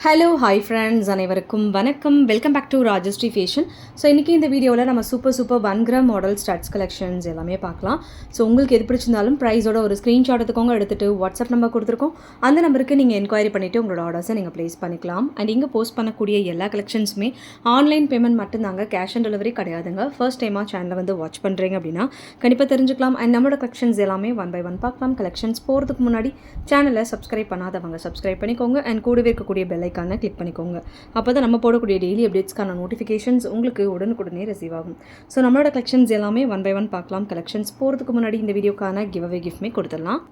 Hello hi friends, அனைவருக்கும் வணக்கம். Welcome back to Rajashree fashion. So இன்றைக்கி இந்த வீடியோவில் நம்ம super 1 gram model studs collections எல்லாமே பார்க்கலாம். ஸோ உங்களுக்கு எது பிடிச்சிருந்தாலும் ப்ரைஸோட ஒரு ஸ்க்ரீன்ஷாட் எடுத்துக்கோங்க. எடுத்துகிட்டு வாட்ஸ்அப் நம்பர் கொடுத்துருக்கோம். அந்த நம்பருக்கு நீங்கள் என்கொயரி பண்ணிவிட்டு உங்களோட ஆர்டர்ஸை நீங்கள் ப்ளேஸ் பண்ணிக்கலாம். அண்ட் இங்கே போஸ்ட் பண்ணக்கூடிய எல்லா கலெக்ஷன்ஸுமே ஆன்லைன் பேமெண்ட் மட்டும்தாங்க, கேஷ் ஆன் டெலிவரி கிடையாதுங்க. ஃபர்ஸ்ட் டைமாக சேனலை வந்து வாட்ச் பண்ணுறீங்க அப்படின்னா கண்டிப்பாக தெரிஞ்சுக்கலாம். அண்ட் நம்மளோட கலெக்ஷன்ஸ் எல்லாமே 1 by 1 பார்க்கலாம். கலெக்ஷன்ஸ் போகிறதுக்கு முன்னாடி சேனலை சப்ஸ்கிரைப் பண்ணாதவங்க சப்ஸ்கிரைப் பண்ணிக்கோங்க. அண்ட் கூடவே இருக்கக்கூடிய பெல் ஐக்கானை கிளிக் பண்ணிக்கோங்க. அப்போ தான் நம்ம போடக்கூடிய டெய்லி அப்டேட்ஸ்க்கான நோட்டிஃபிகேஷன்ஸ் உங்களுக்கு உடனுக்குடனே ரிசீவ் ஆகும். ஸோ நம்மளோட கலெக்ஷன்ஸ் எல்லாமே 1 by 1 பார்க்கலாம். கலெக்ஷன்ஸ் போகிறதுக்கு முன்னாடி இந்த வீடியோக்கான கிவ் அவே கிஃப்ட்மே கொடுத்துடலாம்.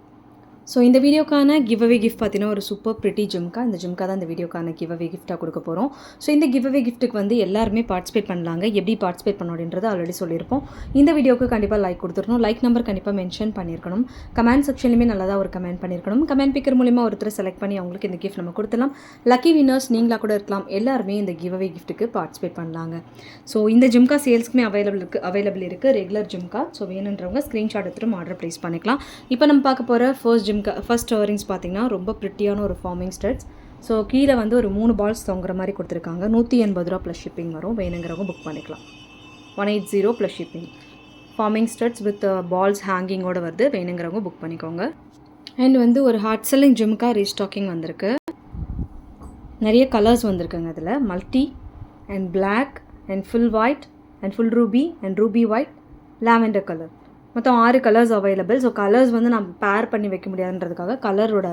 ஸோ இந்த வீடியோக்கான கிவ் அவே கிஃப்ட் பார்த்தீங்கன்னா ஒரு சூப்பர் பிரிட்டி ஜிம்கா. இந்த ஜிம்கா தான் இந்த வீடியோக்கான கிவ் அவே கிஃப்ட்டாக கொடுக்க போகிறோம். ஸோ இந்த கிவ் அவே கிஃப்ட்டுக்கு வந்து எல்லாருமே பார்ட்டிசிபேட் பண்ணலாங்க. எப்படி பார்ட்டிசிபேட் பண்ணணும் அப்படின்றது ஆல்ரெடி சொல்லியிருப்போம். இந்த வீடியோக்கு கண்டிப்பாக லைக் கொடுத்துருக்கணும். லைக் நம்பர் கண்டிப்பாக மென்ஷன் பண்ணியிருக்கணும். கமெண்ட் செக்ஷன்லையுமே நல்லதாக ஒரு கமெண்ட் பண்ணியிருக்கணும். கமெண்ட் பிக்கர் மூலிமா ஒருத்தர் செலக்ட் பண்ணி அவங்களுக்கு இந்த கிஃப்ட் நம்ம கொடுத்துலாம். லக்கி வின்னர்ஸ் நீங்களாக கூட இருக்கலாம். எல்லாருமே இந்த கிவ் அவே கிஃப்ட்டுக்கு பார்ட்டிசிபேட் பண்ணலாங்க. ஸோ இந்த ஜிம்கா சேல்ஸ்க்குமே அவைலபிள் இருக்குது ரெகுலர் ஜிம்கா. ஸோ வேணுன்றவங்க ஸ்க்ரீன்ஷாட் எடுத்துகிட்டு ஆர்டர் ப்ளேஸ் பண்ணிக்கலாம். இப்போ நம்ம பார்க்க போகிற ஃபர்ஸ்ட் இயரிங்ஸ் பார்த்தீங்கன்னா ரொம்ப ப்ரிட்டியான ஒரு ஃபார்மிங் ஸ்டட்ஸ். ஸோ கீழே வந்து ஒரு 3 பால்ஸ் தொங்குற மாதிரி கொடுத்துருக்காங்க. 180 ரூபா ப்ளஸ் ஷிப்பிங் வரும். வேணுங்கிறவங்க புக் பண்ணிக்கலாம். 180 plus shipping. Forming studs with balls ஹேங்கிங்கோடு வருது. வேணுங்கிறவங்க புக் பண்ணிக்கோங்க. அண்ட் வந்து ஒரு ஹார்ட் செல்லிங் ஜிம்கா ரீஸ்டாக்கிங் வந்திருக்கு. நிறைய கலர்ஸ் வந்திருக்குங்க. அதில் multi and black and full white and full ruby and ruby white, lavender colour, மொத்தம் 6 கலர்ஸ் அவைலபிள். ஸோ கலர்ஸ் வந்து நான் பேர் பண்ணி வைக்க முடியாதுன்றதுக்காக கலரோட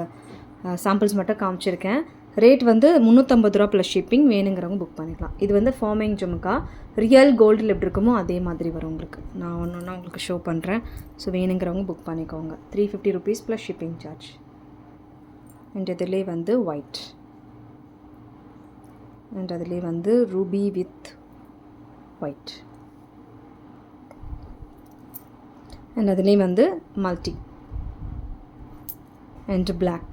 சாம்பிள்ஸ் மட்டும் காமிச்சிருக்கேன். ரேட் வந்து 350 ரூபா ப்ளஸ் ஷிப்பிங். வேணுங்கிறவங்க புக் பண்ணிக்கலாம். இது வந்து ஃபார்மிங் ஜிம்கா. ரியல் கோல்டில் எப்படி இருக்குமோ அதே மாதிரி வரும் உங்களுக்கு. நான் ஒன்று உங்களுக்கு ஷோ பண்ணுறேன். ஸோ வேணுங்கிறவங்க புக் பண்ணிக்கோங்க. 350 rupees plus shipping charge. And இதிலே வந்து ஒயிட் அண்ட் அதிலே வந்து ரூபி வித் ஒயிட் அண்ட் அதுலேயும் வந்து multi and black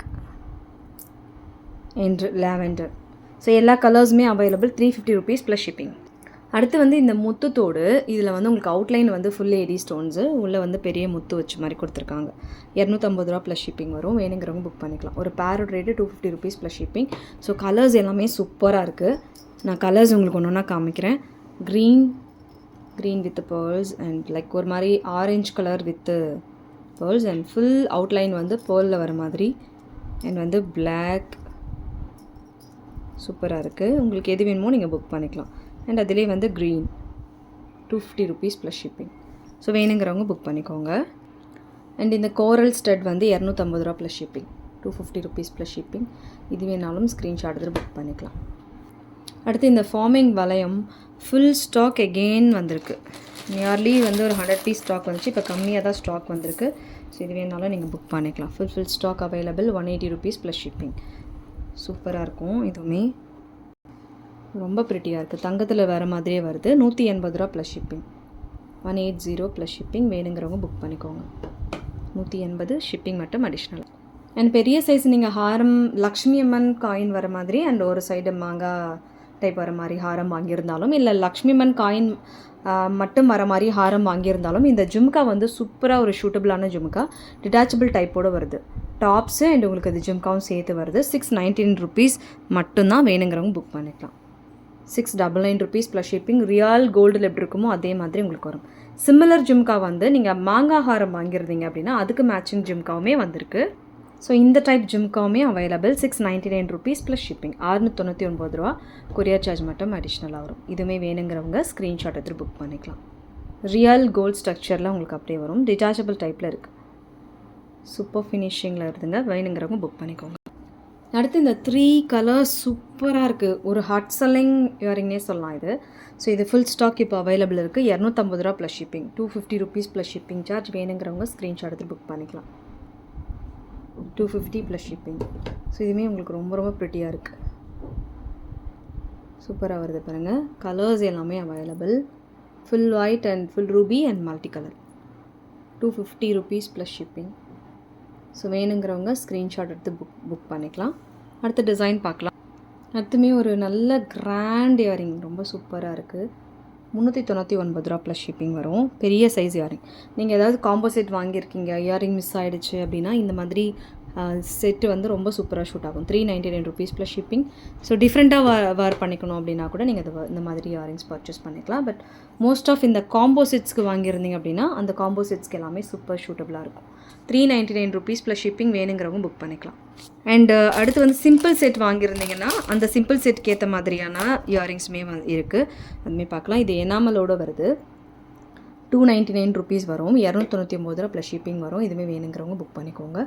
and lavender. So எல்லா கலர்ஸுமே அவைலபிள். 350 rupees plus shipping. அடுத்து வந்து இந்த முத்துத்தோடு இதில் வந்து உங்களுக்கு அவுட்லைன் வந்து ஃபுல் ஏடி ஸ்டோன்ஸு, உள்ளே வந்து பெரிய முத்து வச்ச மாதிரி கொடுத்துருக்காங்க. 250 ரூபா ப்ளஸ் ஷிப்பிங் வரும். வேணுங்கிறவங்க புக் பண்ணிக்கலாம். ஒரு பேரோட rate 250 rupees plus shipping. So colours எல்லாமே சூப்பராக இருக்குது. நான் கலர்ஸ் உங்களுக்கு ஒன்று ஒன்றா காமிக்கிறேன். Green with pearls and like ஒரு மாதிரி orange colour with pearls and full outline வந்து பேர்லில் வர மாதிரி அண்ட் வந்து பிளாக். சூப்பராக இருக்குது. உங்களுக்கு எது வேணுமோ நீங்கள் புக் பண்ணிக்கலாம். அண்ட் அதிலே வந்து green 250 rupees plus shipping. So வேணுங்கிறவங்க புக் பண்ணிக்கோங்க. அண்ட் இந்த கோரல் ஸ்டட் வந்து 250 ரூபா plus shipping. 250 rupees plus shipping. இது வேணாலும் ஸ்க்ரீன்ஷாட் எடுத்து புக் பண்ணிக்கலாம். அடுத்து இந்த ஃபார்மிங் வளையம் ஃபுல் ஸ்டாக் எகெயின் வந்திருக்கு. நியர்லி வந்து ஒரு 100 பீஸ் ஸ்டாக் வந்துச்சு. இப்போ கம்மியாக தான் ஸ்டாக் வந்திருக்கு. ஸோ இது வேணாலும் நீங்கள் புக் பண்ணிக்கலாம். Full stock available. 180 rupees plus shipping. சூப்பராக இருக்கும். இதுவுமே ரொம்ப ப்ரிட்டியாக இருக்குது. தங்கத்தில் வேறு மாதிரியே வருது. 180 ரூபா ப்ளஸ் ஷிப்பிங். 180 plus shipping. வேணுங்கிறவங்க புக் பண்ணிக்கோங்க. 180 ஷிப்பிங் மட்டும் அடிஷ்னல். அண்ட் பெரிய சைஸ் நீங்கள் ஹாரம் லக்ஷ்மி அம்மன் காயின் வர மாதிரி அண்ட் ஒரு சைடு மாங்காய் டைப் வர மாதிரி ஹாரம் வாங்கியிருந்தாலும், இல்லை லக்ஷ்மி அம்மன் காயின் மட்டும் வர மாதிரி ஹாரம் வாங்கியிருந்தாலும், இந்த ஜும்கா வந்து சூப்பராக ஒரு ஷூட்டபிளான ஜும்கா. டிட்டாச்சபிள் டைப்போடு வருது. டாப்ஸு அண்ட் உங்களுக்கு அது ஜும்காவும் சேர்த்து வருது. 619 ருபீஸ் மட்டும்தான். வேணுங்கிறவங்க புக் பண்ணிக்கலாம். 699 ருபீஸ் ப்ளஸ் ஷிப்பிங். ரியல் கோல்டில் எப்படி இருக்குமோ அதே மாதிரி உங்களுக்கு வரும். சிமிலர் ஜும்கா வந்து நீங்கள் மாங்காய் ஹாரம் வாங்கியிருந்தீங்க அப்படின்னா அதுக்கு மேட்சிங் ஜும்காவுமே வந்திருக்கு. ஸோ இந்த டைப் ஜிம்காவுமே அவைலபிள். 699 rupees plus shipping. 699 ரூபா. கொரியர் சார்ஜ் மட்டும் அடிஷ்னலாக வரும். இதுவுமே வேணுங்கிறவங்க ஸ்க்ரீன்ஷாட் எடுத்து புக் பண்ணிக்கலாம். ரியல் கோல்ட் ஸ்ட்ரக்சரில் உங்களுக்கு அப்படியே வரும். டிட்டாச்சபிள் டைப்பில் இருக்குது. சூப்பர் ஃபினிஷிங்கில் இருக்குதுங்க. வேணுங்கிறவங்க புக் பண்ணிக்கோங்க. அடுத்து இந்த 3 கலர்ஸ் சூப்பராக இருக்குது. ஒரு ஹாட் செல்லிங் இயரிங்னே சொல்லலாம் இது. ஸோ இது ஃபுல் ஸ்டாக் இப்போ அவைலபிள் இருக்குது. 250 ரூபா plus shipping. 250 rupees plus shipping charge. வேணுங்கிறவங்க ஸ்க்ரீன்ஷாட் எடுத்து புக் பண்ணிக்கலாம். 250 ப்ளஸ் ஷிப்பிங். ஸோ இதுவுமே உங்களுக்கு ரொம்ப ப்ரிட்டியாக இருக்குது. சூப்பராக வருது பாருங்கள். கலர்ஸ் எல்லாமே available. Full white and full ruby and multi colour. 250 rupees plus shipping. So வேணுங்கிறவங்க ஸ்க்ரீன்ஷாட் எடுத்து புக் பண்ணிக்கலாம். அடுத்த டிசைன் பார்க்கலாம். அடுத்துமே ஒரு நல்ல கிராண்ட் இயரிங். ரொம்ப சூப்பராக இருக்குது. 399 ரூபா ப்ளஸ் ஷிப்பிங் வரும். பெரிய சைஸ் இயரிங். நீங்கள் ஏதாவது காம்போசிட் வாங்கியிருக்கீங்க, இயரிங் மிஸ் ஆகிடுச்சு அப்படின்னா இந்த மாதிரி செட்டு வந்து ரொம்ப சூப்பராக ஷூட் ஆகும். 399 rupees ப்ளஸ் ஷிப்பிங். ஸோ டிஃப்ரெண்ட்டாக வேர் பண்ணிக்கணும் அப்படின்னா கூட நீங்கள் இந்த மாதிரி இயரிங்ஸ் பர்ச்சேஸ் பண்ணிக்கலாம். பட் மோஸ்ட் ஆஃப் இந்த காம்போ செட்ஸ்க்கு வாங்கியிருந்தீங்க அப்படின்னா அந்த காம்போ செட்ஸ்க்கு எல்லாமே சூப்பர் ஷூட்டபுளாக இருக்கும். 399 rupees ப்ளஸ் ஷிப்பிங், வேணுங்கிறவங்க புக் பண்ணிக்கலாம். அண்ட் அடுத்து வந்து சிம்பிள் செட் வாங்கியிருந்தீங்கன்னா அந்த சிம்பிள் செட்க்கு ஏற்ற மாதிரியான இயரிங்ஸுமே இருக்குது. அதுவுமே பார்க்கலாம். இது எனாமலோடு வருது. 299 rupees வரும். 299 ரூபா ப்ளஸ் ஷிப்பிங் வரும். இதுவுமே வேணுங்கிறவங்க புக் பண்ணிக்கோங்க.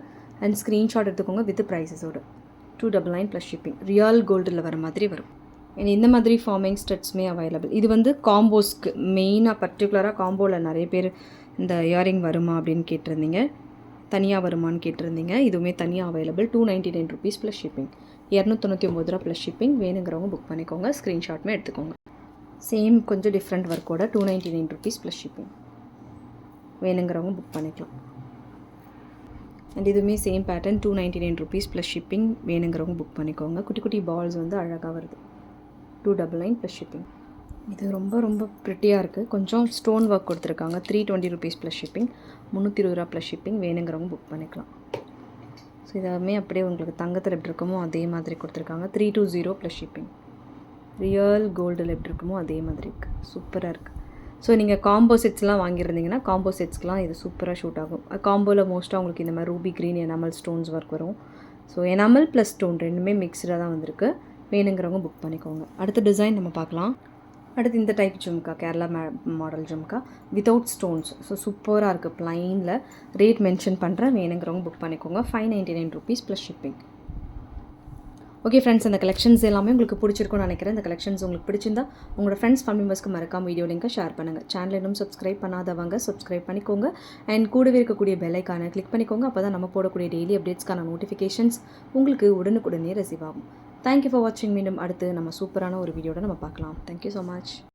அண்ட் ஸ்க்ரீன்ஷாட் எடுத்துக்கோங்க வித் ப்ரைஸஸோடு. 299 plus shipping. ரியல் கோல்டில் வர மாதிரி வரும். அண்ட் இந்த மாதிரி ஃபார்மிங் ஸ்டட்ஸுமே அவைலபிள். இது வந்து காம்போஸ்க்கு மெயினாக பர்டிகுலராக காம்போவில் நிறைய பேர் இந்த இயரிங் வருமா அப்படின்னு கேட்டிருந்தீங்க, தனியாக வருமானு கேட்டிருந்தீங்க. இதுவுமே தனியாக அவைலபிள். 299 rupees plus shipping. 299 ரூபா ப்ளஸ் ஷிப்பிங். வேணுங்கிறவங்க புக் பண்ணிக்கோங்க. ஸ்க்ரீன்ஷாட்டுமே எடுத்துக்கோங்க. சேம் கொஞ்சம் டிஃப்ரெண்ட் ஒர்க்கோட 299 rupees ப்ளஸ் ஷிப்பிங். வேணுங்கிறவங்க புக் பண்ணிக்கலாம். அண்ட் இதுவுமே same pattern 299 rupees plus shipping. வேணுங்கிறவங்க புக் பண்ணிக்கோங்க. குட்டி குட்டி பால்ஸ் வந்து அழகாக வருது. 299 ப்ளஸ் ஷிப்பிங். இது ரொம்ப ரொம்ப ப்ரிட்டியாக இருக்குது. கொஞ்சம் ஸ்டோன் ஒர்க் கொடுத்துருக்காங்க. 320 rupees ப்ளஸ் ஷிப்பிங். 320 ரூபா ப்ளஸ் ஷிப்பிங். வேணுங்கிறவங்க புக் பண்ணிக்கலாம். ஸோ இதாமே அப்படியே உங்களுக்கு தங்கத்தில் எப்படி இருக்குமோ அதே மாதிரி கொடுத்துருக்காங்க. 320 ப்ளஸ் ஷிப்பிங். ரியல் கோல்டில் எப்படி இருக்குமோ அதே மாதிரி இருக்குது. சூப்பராக இருக்குது. ஸோ நீங்கள் காம்போ செட்ஸ்லாம் வாங்கியிருந்தீங்கன்னா காம்போ செட்ஸ்க்கெலாம் இது சூப்பராக ஷூட் ஆகும். காம்போவில் மோஸ்ட்டாக உங்களுக்கு இந்த மாதிரி Ruby green enamel stones work வரும். ஸோ எனாமல் ப்ளஸ் ஸ்டோன் ரெண்டுமே மிக்ஸ்டாக தான் வந்திருக்கு. வேணுங்கிறவங்க புக் பண்ணிக்கோங்க. அடுத்த டிசைன் நம்ம பார்க்கலாம். அடுத்து இந்த type jhumka, Kerala model jhumka without stones. So சூப்பராக இருக்குது. ப்ளைனில் ரேட் மென்ஷன் பண்ணுறேன். வேணுங்கிறவங்க புக் பண்ணிக்கோங்க. 599 rupees plus shipping. Okay friends, அந்த கலெக்ஷன்ஸ் எல்லாமே உங்களுக்கு பிடிச்சிருக்கும்னு நினைக்கிறேன். இந்த கலெக்ஷன்ஸ் உங்களுக்கு பிடிச்சிருந்தா உங்களோட ஃப்ரெண்ட்ஸ் ஃபேமிலி மெம்பர்ஸ்க்கு மறக்காம வீடியோ லிங்கை ஷேர் பண்ணுங்கள். சேனல் இன்னும் சப்ஸ்கிரைப் பண்ணாதவங்க சப்ஸ்கிரைப் பண்ணிக்கோங்க. அண்ட் கூடவே இருக்கக்கூடிய பெல் ஐக்கானை கிளிக் பண்ணிக்கோங்க. அப்போ தான் நம்ம போடக்கூடிய டெய்லி அப்டேட்ஸ்க்கான நோட்டிஃபிகேஷன்ஸ் உங்களுக்கு உடனுக்குடனே ரிசீவ் ஆகும். தேங்க்யூ ஃபார் வாட்சிங். மீண்டும் அடுத்து நம்ம சூப்பரான ஒரு வீடியோட நம்ம பார்க்கலாம். Thank you so much.